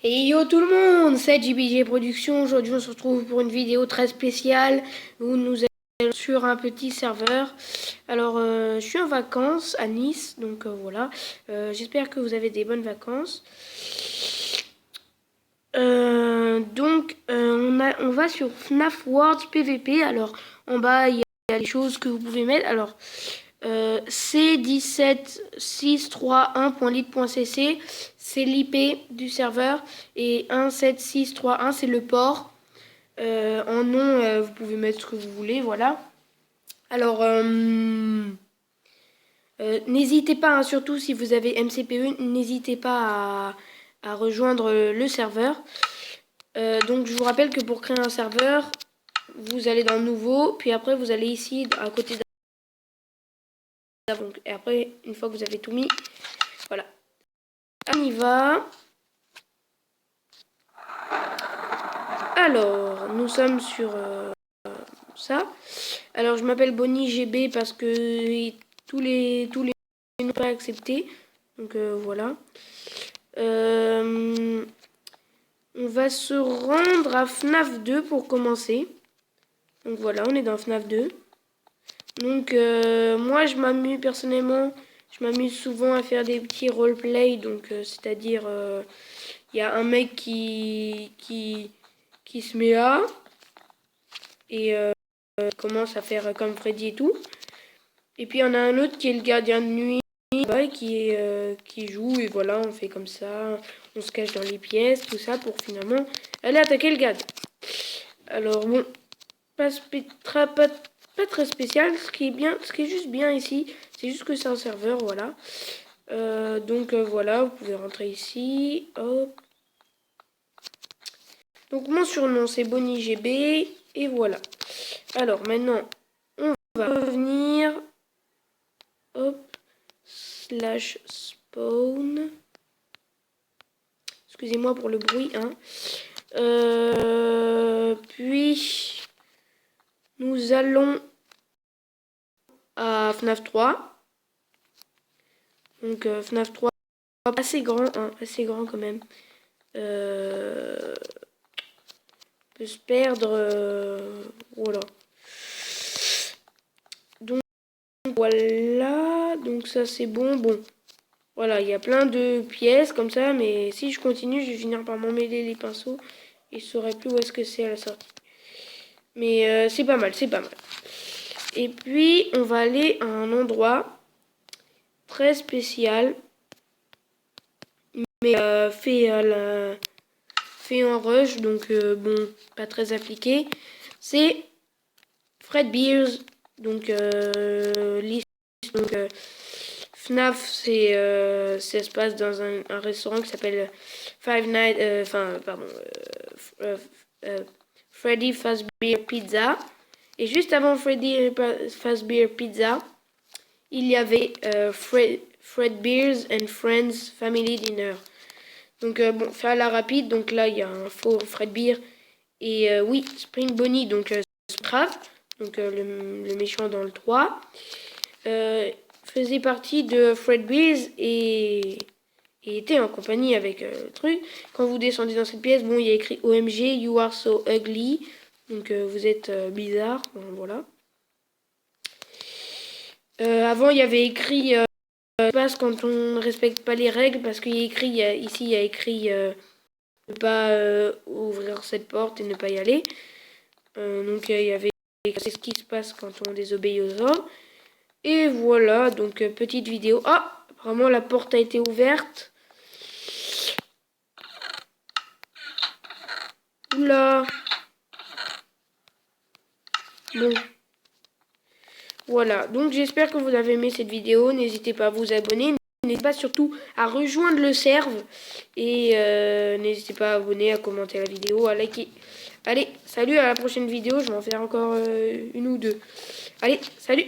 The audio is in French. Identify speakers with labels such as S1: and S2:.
S1: Et yo tout le monde, c'est JBG Productions. Aujourd'hui on se retrouve pour une vidéo très spéciale où nous allons sur un petit serveur. Alors je suis en vacances à Nice, donc voilà. J'espère que vous avez des bonnes vacances. On va sur FNAF World PVP. Alors en bas il y a les choses que vous pouvez mettre. Alors C17631.lit.cc, c'est l'IP du serveur, et 17631 c'est le port. En nom, vous pouvez mettre ce que vous voulez, voilà. Alors n'hésitez pas, hein, surtout si vous avez MCPE, n'hésitez pas à rejoindre le serveur. Donc je vous rappelle que pour créer un serveur, vous allez dans nouveau, puis après vous allez ici à côté de... Donc, et après, une fois que vous avez tout mis, voilà. On y va. Alors, nous sommes sur ça. Alors, je m'appelle Bonnie GB parce que tous les n'ont pas accepté. Donc, voilà. On va se rendre à FNAF 2 pour commencer. Donc, voilà, on est dans FNAF 2. Donc, moi, personnellement, je m'amuse souvent à faire des petits roleplay. Donc, c'est-à-dire, il y a un mec qui se met là et commence à faire comme Freddy et tout. Et puis, il y en a un autre qui est le gardien de nuit qui joue. Et voilà, on fait comme ça. On se cache dans les pièces, tout ça, pour finalement aller attaquer le gardien. Alors, bon, pas très spécial. Ce qui est juste bien ici, c'est juste que c'est un serveur, voilà. Donc voilà, vous pouvez rentrer ici. Hop. Donc mon surnom c'est Bonnie GB et voilà. Alors maintenant on va revenir. Hop. /spawn. Excusez-moi pour le bruit, hein. Puis nous allons à FNAF 3. Donc FNAF 3 assez grand, hein, assez grand quand même. Peut se perdre, voilà. Donc voilà, donc ça c'est bon. Voilà, il y a plein de pièces comme ça, mais si je continue, je vais finir par m'emmêler les pinceaux et je saurai plus où est-ce que c'est à la sortie. Mais c'est pas mal, c'est pas mal. Et puis on va aller à un endroit très spécial, mais fait en rush, donc bon, pas très appliqué. C'est Fredbear's, donc liste, donc FNAF, ça se passe dans un restaurant qui s'appelle Freddy Fazbear Pizza. Et juste avant Freddy Fazbear Pizza, il y avait Fredbear's and Friends Family Dinner. Donc bon, faire la rapide, donc là il y a un faux Fredbear et oui, Spring Bonnie, donc Scrap, donc le méchant dans le 3. Faisait partie de Fredbear's et était en compagnie avec le truc. Quand vous descendez dans cette pièce, bon, il y a écrit OMG, you are so ugly. Donc vous êtes bizarre, voilà. Avant, il y avait écrit passe quand on ne respecte pas les règles, parce qu'il y a écrit ici, il y a écrit ne pas ouvrir cette porte et ne pas y aller. Donc il y avait c'est ce qui se passe quand on désobéit aux ordres. Et voilà, donc petite vidéo. Ah, apparemment la porte a été ouverte. Oula. Bon. Voilà, donc j'espère que vous avez aimé cette vidéo. N'hésitez pas à vous abonner. N'hésitez pas surtout à rejoindre le serve. Et n'hésitez pas à abonner, à commenter la vidéo, à liker. Allez, salut, à la prochaine vidéo. Je vais en faire encore une ou deux. Allez, salut!